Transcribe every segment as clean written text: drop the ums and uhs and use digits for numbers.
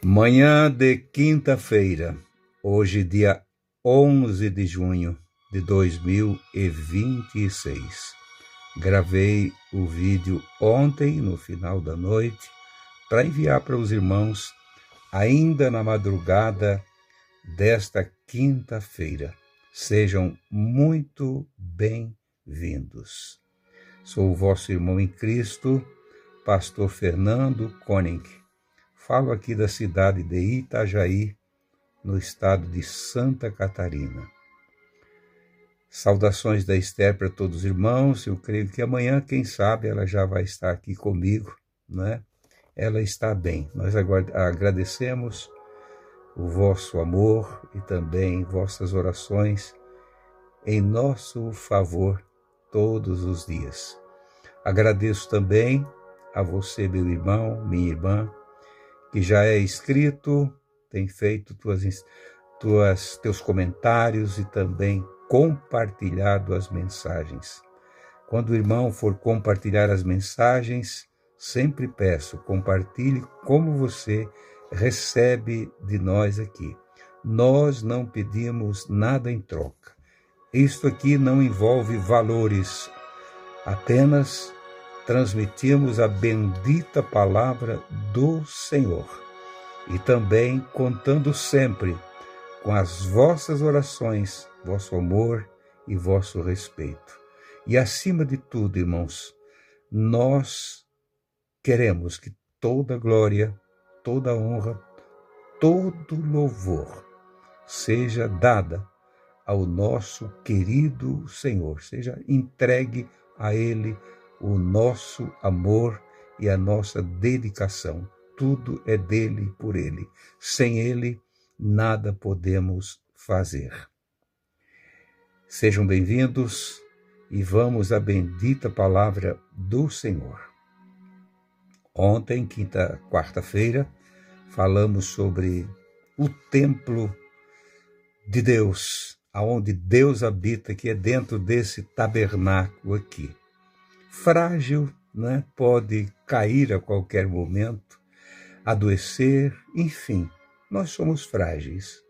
Manhã de quinta-feira, hoje dia 11 de junho de 2026. Gravei o vídeo ontem, no final da noite, para enviar para os irmãos ainda na madrugada desta quinta-feira. Sejam muito bem-vindos. Sou o vosso irmão em Cristo, pastor Fernando Koenig. Falo aqui da cidade de Itajaí, no estado de Santa Catarina. Saudações da Esther para todos os irmãos. Eu creio que amanhã, quem sabe, ela já vai estar aqui comigo, né? Ela está bem. Nós agradecemos o vosso amor e também vossas orações em nosso favor todos os dias. Agradeço também a você, meu irmão, minha irmã, que já é inscrito, tem feito teus comentários e também compartilhado as mensagens. Quando o irmão for compartilhar as mensagens, sempre peço, compartilhe como você recebe de nós aqui. Nós não pedimos nada em troca. Isto aqui não envolve valores, apenas transmitimos a bendita palavra do Senhor e também contando sempre com as vossas orações, vosso amor e vosso respeito. E acima de tudo, irmãos, nós queremos que toda glória, toda honra, todo louvor seja dada ao nosso querido Senhor, seja entregue a Ele o nosso amor e a nossa dedicação. Tudo é dele e por ele. Sem ele, nada podemos fazer. Sejam bem-vindos e vamos à bendita palavra do Senhor. Ontem, quarta-feira, falamos sobre o templo de Deus, aonde Deus habita, que é dentro desse tabernáculo aqui. Frágil, né? Pode cair a qualquer momento, adoecer, enfim, nós somos frágeis.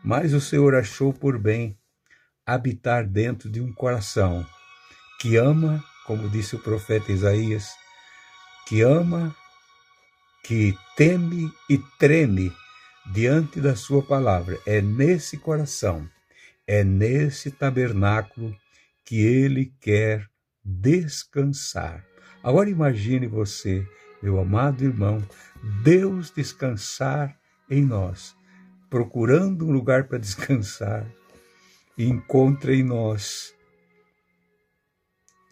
Mas o Senhor achou por bem habitar dentro de um coração que ama, como disse o profeta Isaías, que ama, que teme e treme diante da sua palavra. É nesse coração, é nesse tabernáculo que ele quer descansar. Agora imagine você, meu amado irmão, Deus descansar em nós, procurando um lugar para descansar, e encontra em nós.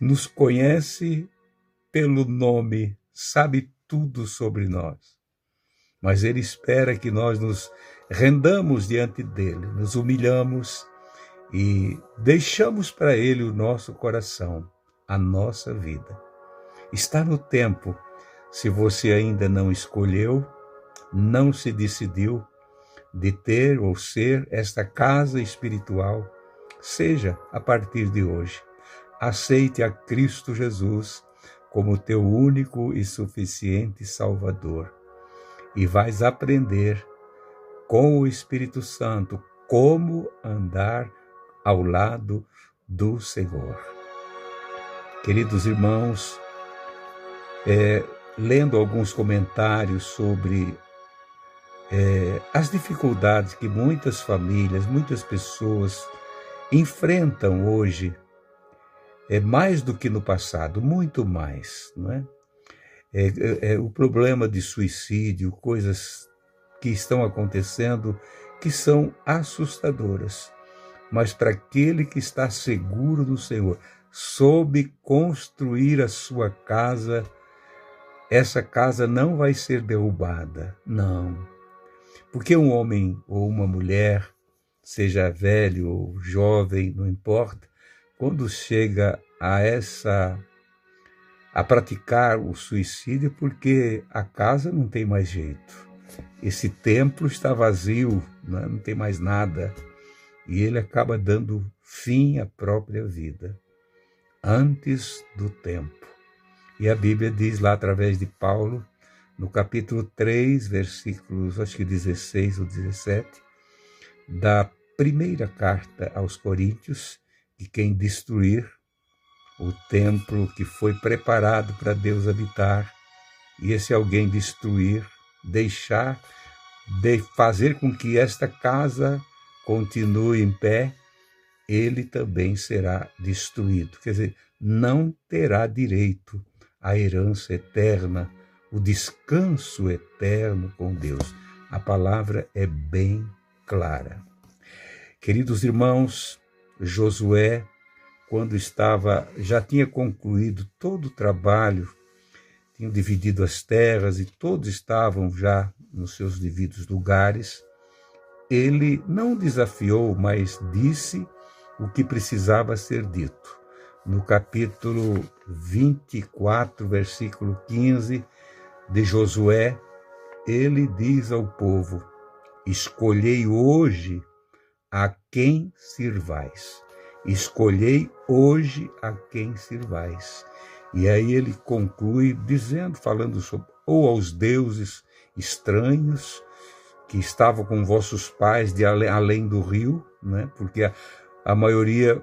Nos conhece pelo nome, sabe tudo sobre nós, mas Ele espera que nós nos rendamos diante dEle, nos humilhamos e deixamos para Ele o nosso coração, a nossa vida. Está no tempo, se você ainda não escolheu, não se decidiu de ter ou ser esta casa espiritual, seja a partir de hoje. Aceite a Cristo Jesus como teu único e suficiente Salvador e vais aprender com o Espírito Santo como andar ao lado do Senhor. Queridos irmãos, lendo alguns comentários sobre as dificuldades que muitas famílias, muitas pessoas enfrentam hoje, mais do que no passado, muito mais, não é? O problema de suicídio, coisas que estão acontecendo que são assustadoras, mas para aquele que está seguro do Senhor, soube construir a sua casa, essa casa não vai ser derrubada, não. Porque um homem ou uma mulher, seja velho ou jovem, não importa, quando chega a praticar o suicídio, porque a casa não tem mais jeito. Esse templo está vazio, né? Não tem mais nada. E ele acaba dando fim à própria vida, antes do tempo. E a Bíblia diz lá através de Paulo, no capítulo 3, versículos, acho que 16 ou 17, da primeira carta aos Coríntios, que quem destruir o templo que foi preparado para Deus habitar, e esse alguém destruir, deixar de fazer com que esta casa continue em pé, ele também será destruído. Quer dizer, não terá direito à herança eterna, o descanso eterno com Deus. A palavra é bem clara. Queridos irmãos, Josué, quando já tinha concluído todo o trabalho, tinham dividido as terras e todos estavam já nos seus devidos lugares, ele não desafiou, mas disse o que precisava ser dito. No capítulo 24, versículo 15 de Josué, ele diz ao povo: escolhei hoje a quem sirvais. Escolhei hoje a quem sirvais. E aí ele conclui dizendo, falando sobre, ou aos deuses estranhos que estavam com vossos pais de além do rio, né? Porque a maioria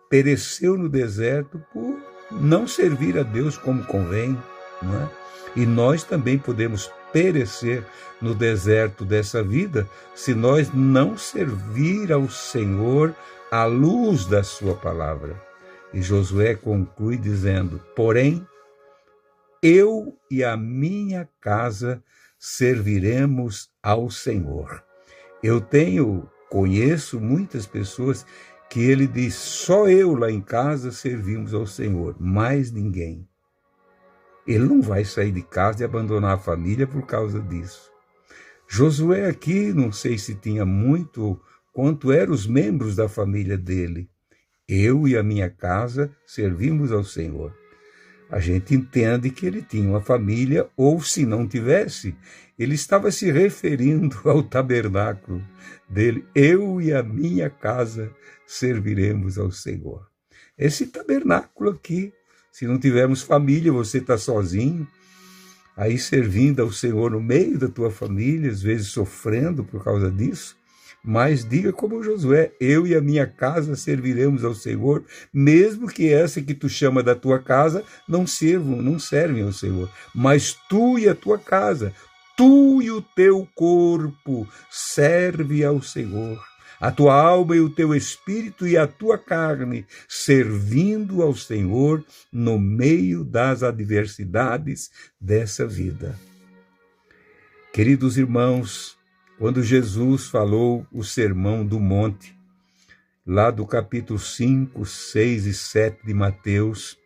pereceu no deserto por não servir a Deus como convém, né? E nós também podemos perecer no deserto dessa vida se nós não servir ao Senhor à luz da sua palavra. E Josué conclui dizendo: porém, eu e a minha casa serviremos ao Senhor. Conheço muitas pessoas que ele diz: só eu lá em casa servimos ao Senhor, mais ninguém. Ele não vai sair de casa e abandonar a família por causa disso. Josué aqui, não sei se tinha muito, quanto eram os membros da família dele. Eu e a minha casa servimos ao Senhor. A gente entende que ele tinha uma família, ou se não tivesse, ele estava se referindo ao tabernáculo dele. Eu e a minha casa serviremos ao Senhor. Esse tabernáculo aqui, se não tivermos família, você está sozinho, aí servindo ao Senhor no meio da tua família, às vezes sofrendo por causa disso, mas diga como Josué: eu e a minha casa serviremos ao Senhor, mesmo que essa que tu chama da tua casa não servem ao Senhor, mas tu e a tua casa, tu e o teu corpo serve ao Senhor. A tua alma e o teu espírito e a tua carne servindo ao Senhor no meio das adversidades dessa vida. Queridos irmãos, quando Jesus falou o Sermão do Monte, lá do capítulo 5, 6 e 7 de Mateus,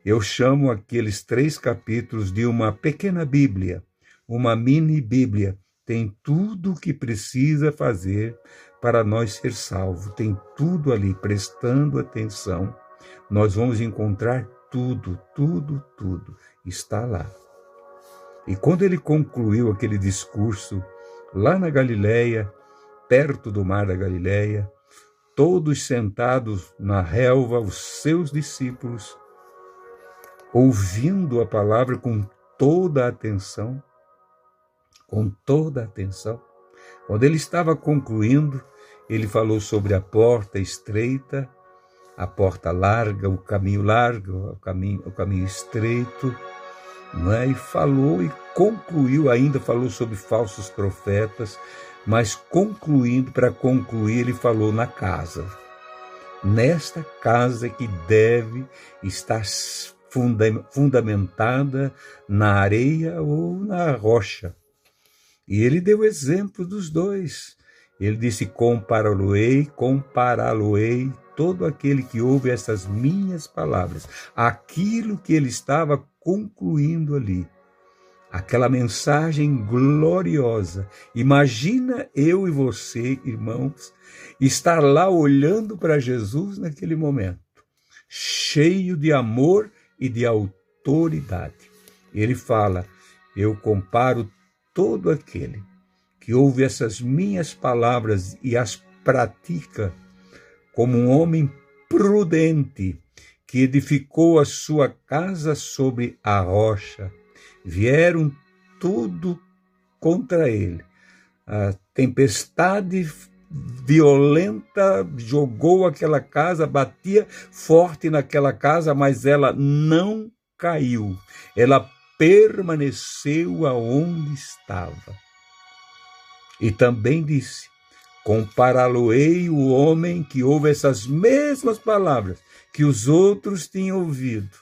eu chamo aqueles 3 capítulos de uma pequena Bíblia, uma mini Bíblia. Tem tudo o que precisa fazer para nós ser salvos. Tem tudo ali, prestando atenção. Nós vamos encontrar tudo, tudo, tudo. Está lá. E quando ele concluiu aquele discurso, lá na Galileia, perto do mar da Galileia, todos sentados na relva, os seus discípulos, ouvindo a palavra com toda a atenção, Quando ele estava concluindo, ele falou sobre a porta estreita, a porta larga, o caminho largo, o caminho estreito, né? E falou e concluiu, ainda falou sobre falsos profetas, mas para concluir, ele falou na casa. Nesta casa que deve estar fundamentada na areia ou na rocha. E ele deu exemplo dos dois. Ele disse: compará-lo-ei todo aquele que ouve essas minhas palavras. Aquilo que ele estava concluindo ali. Aquela mensagem gloriosa. Imagina eu e você, irmãos, estar lá olhando para Jesus naquele momento, cheio de amor e de autoridade. Ele fala: eu comparo todo aquele que ouve essas minhas palavras e as pratica como um homem prudente que edificou a sua casa sobre a rocha. Vieram tudo contra ele. A tempestade violenta jogou aquela casa, batia forte naquela casa, mas ela não caiu. Ela permaneceu aonde estava. E também disse: compará-lo-ei o homem que ouve essas mesmas palavras que os outros tinham ouvido.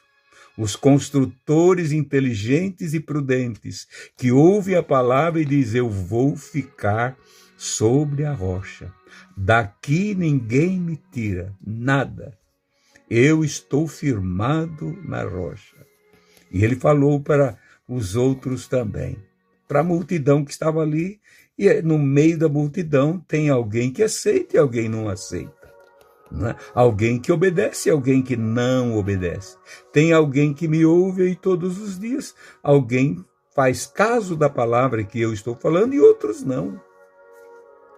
Os construtores inteligentes e prudentes que ouvem a palavra e dizem: eu vou ficar sobre a rocha. Daqui ninguém me tira nada. Eu estou firmado na rocha. E ele falou para os outros também, para a multidão que estava ali, e no meio da multidão tem alguém que aceita e alguém não aceita. Né? Alguém que obedece e alguém que não obedece. Tem alguém que me ouve aí todos os dias, alguém faz caso da palavra que eu estou falando e outros não.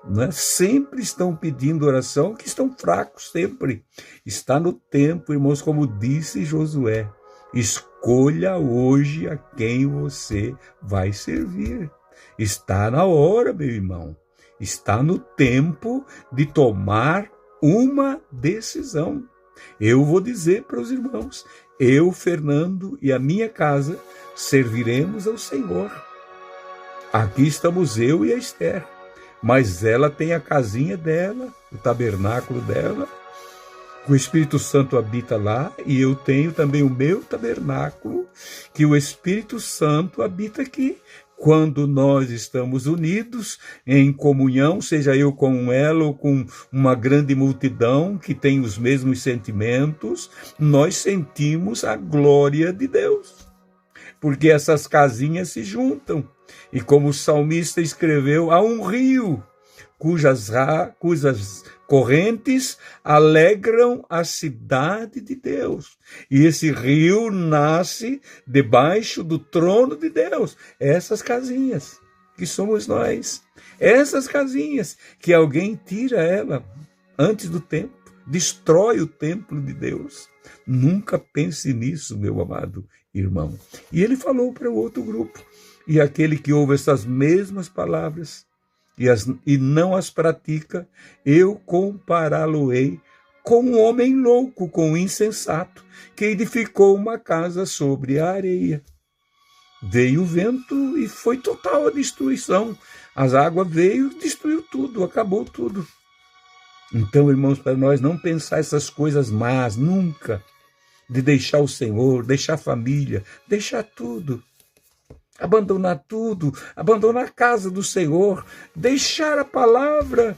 Né? Sempre estão pedindo oração, que estão fracos sempre. Está no tempo, irmãos, como disse Josué, escolha hoje a quem você vai servir. Está na hora, meu irmão. Está no tempo de tomar uma decisão. Eu vou dizer para os irmãos, eu, Fernando e a minha casa serviremos ao Senhor. Aqui estamos eu e a Esther, mas ela tem a casinha dela, o tabernáculo dela, o Espírito Santo habita lá, e eu tenho também o meu tabernáculo, que o Espírito Santo habita aqui. Quando nós estamos unidos em comunhão, seja eu com ela ou com uma grande multidão que tem os mesmos sentimentos, nós sentimos a glória de Deus. Porque essas casinhas se juntam. E como o salmista escreveu, há um rio cujas correntes alegram a cidade de Deus. E esse rio nasce debaixo do trono de Deus. Essas casinhas que somos nós. Essas casinhas que alguém tira ela antes do tempo, destrói o templo de Deus. Nunca pense nisso, meu amado irmão. E ele falou para o outro grupo: e aquele que ouve essas mesmas palavras e não as pratica, eu compará-lo-ei com um homem louco, com um insensato, que edificou uma casa sobre a areia. Veio o vento e foi total a destruição. As águas veio, destruiu tudo, acabou tudo. Então, irmãos, para nós não pensar essas coisas más, nunca, de deixar o Senhor, deixar a família, deixar tudo. Abandonar tudo, abandonar a casa do Senhor, deixar a palavra,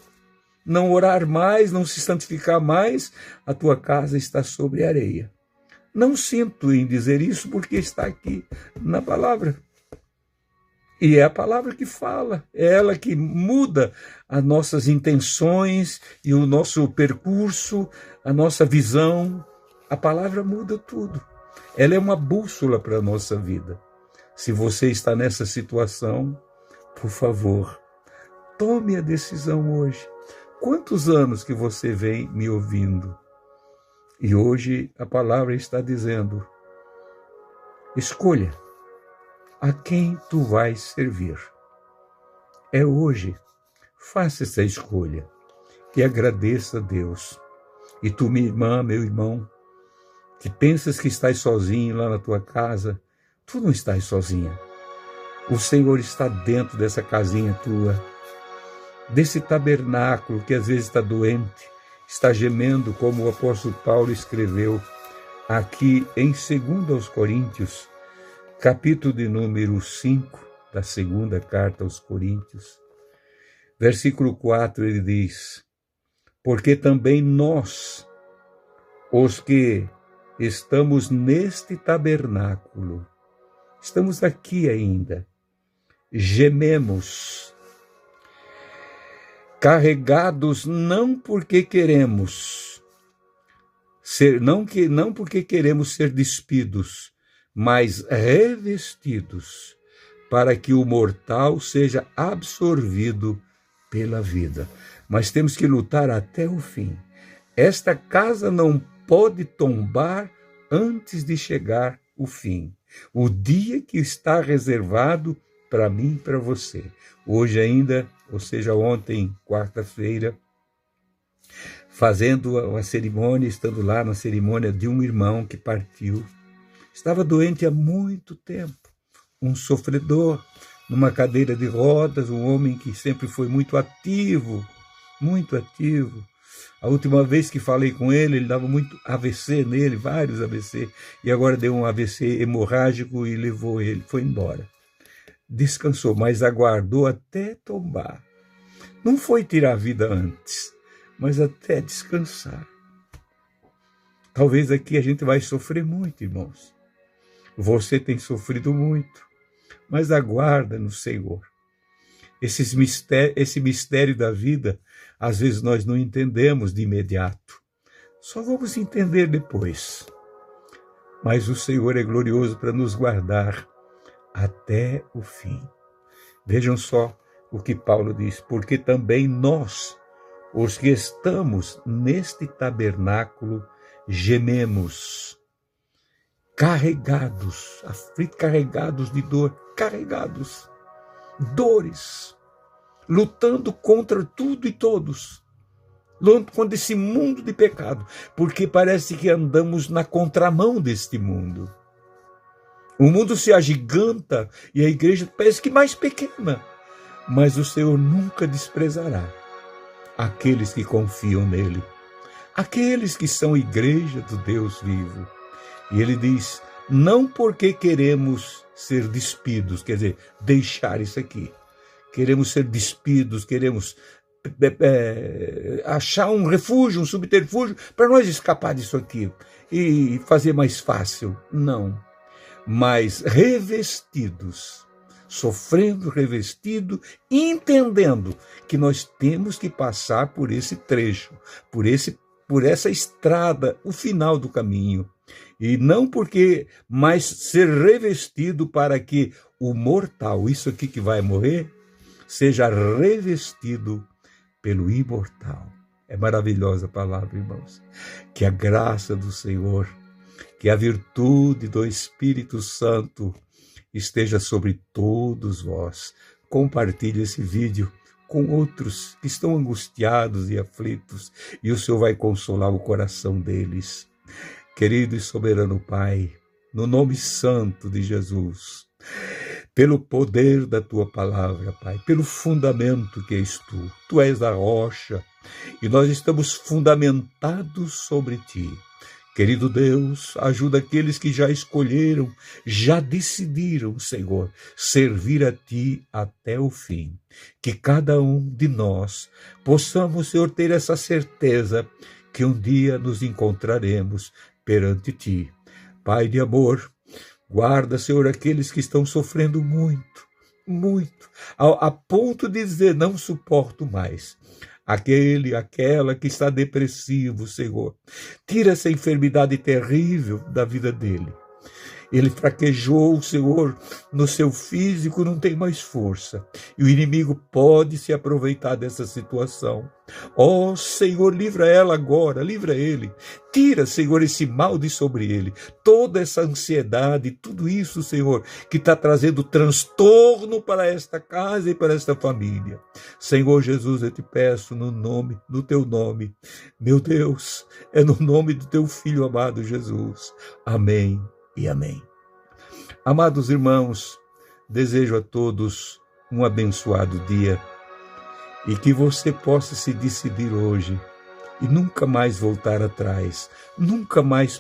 não orar mais, não se santificar mais, a tua casa está sobre areia. Não sinto em dizer isso porque está aqui na palavra. E é a palavra que fala, é ela que muda as nossas intenções e o nosso percurso, a nossa visão. A palavra muda tudo. Ela é uma bússola para a nossa vida. Se você está nessa situação, por favor, tome a decisão hoje. Quantos anos que você vem me ouvindo? E hoje a palavra está dizendo: escolha a quem tu vais servir. É hoje. Faça essa escolha e agradeça a Deus. E tu, minha irmã, meu irmão, que pensas que estás sozinho lá na tua casa, tu não estás sozinha. O Senhor está dentro dessa casinha tua, desse tabernáculo que às vezes está doente, está gemendo, como o apóstolo Paulo escreveu aqui em 2 Coríntios, capítulo de número 5, da segunda carta aos Coríntios. Versículo 4, ele diz: porque também nós, os que estamos neste tabernáculo, estamos aqui ainda, gememos, carregados não porque queremos ser, não porque queremos ser despidos, mas revestidos, para que o mortal seja absorvido pela vida. Mas temos que lutar até o fim. Esta casa não pode tombar antes de chegar o fim. O dia que está reservado para mim e para você. Hoje ainda, ou seja, ontem, quarta-feira, fazendo a cerimônia, estando lá na cerimônia de um irmão que partiu. Estava doente há muito tempo, um sofredor, numa cadeira de rodas, um homem que sempre foi muito ativo, muito ativo. A última vez que falei com ele dava muito AVC nele, vários AVC, e agora deu um AVC hemorrágico e levou ele, foi embora. Descansou, mas aguardou até tombar. Não foi tirar a vida antes, mas até descansar. Talvez aqui a gente vai sofrer muito, irmãos. Você tem sofrido muito, mas aguarda no Senhor. Esse mistério da vida, às vezes nós não entendemos de imediato. Só vamos entender depois. Mas o Senhor é glorioso para nos guardar até o fim. Vejam só o que Paulo diz, porque também nós, os que estamos neste tabernáculo, gememos, carregados, aflitos, carregados de dor, carregados, dores, lutando contra tudo e todos, lutando contra esse mundo de pecado, porque parece que andamos na contramão deste mundo. O mundo se agiganta e a igreja parece que mais pequena, mas o Senhor nunca desprezará aqueles que confiam nele, aqueles que são igreja do Deus vivo. E ele diz, não porque queremos ser despidos, quer dizer, deixar isso aqui. Queremos ser despidos, queremos achar um refúgio, um subterfúgio, para nós escapar disso aqui e fazer mais fácil. Não. Mas revestidos, sofrendo revestido, entendendo que nós temos que passar por esse trecho, por essa estrada, o final do caminho. E não porque, mas ser revestido para que o mortal, isso aqui que vai morrer, seja revestido pelo imortal. É maravilhosa a palavra, irmãos. Que a graça do Senhor, que a virtude do Espírito Santo esteja sobre todos vós. Compartilhe esse vídeo com outros que estão angustiados e aflitos, e o Senhor vai consolar o coração deles. Querido e soberano Pai, no nome santo de Jesus, pelo poder da Tua palavra, Pai, pelo fundamento que és Tu és a rocha, e nós estamos fundamentados sobre Ti. Querido Deus, ajuda aqueles que já escolheram, já decidiram, Senhor, servir a Ti até o fim. Que cada um de nós possamos, Senhor, ter essa certeza que um dia nos encontraremos perante Ti. Pai de amor, guarda, Senhor, aqueles que estão sofrendo muito, muito, a ponto de dizer, não suporto mais. Aquela que está depressivo, Senhor, tira essa enfermidade terrível da vida dele. Ele fraquejou, Senhor, no seu físico, não tem mais força. E o inimigo pode se aproveitar dessa situação. Ó, Senhor, livra ela agora, livra ele. Tira, Senhor, esse mal de sobre ele. Toda essa ansiedade, tudo isso, Senhor, que está trazendo transtorno para esta casa e para esta família. Senhor Jesus, eu te peço no teu nome. Meu Deus, é no nome do teu Filho amado Jesus. Amém. E amém. Amados irmãos, desejo a todos um abençoado dia e que você possa se decidir hoje e nunca mais voltar atrás, nunca mais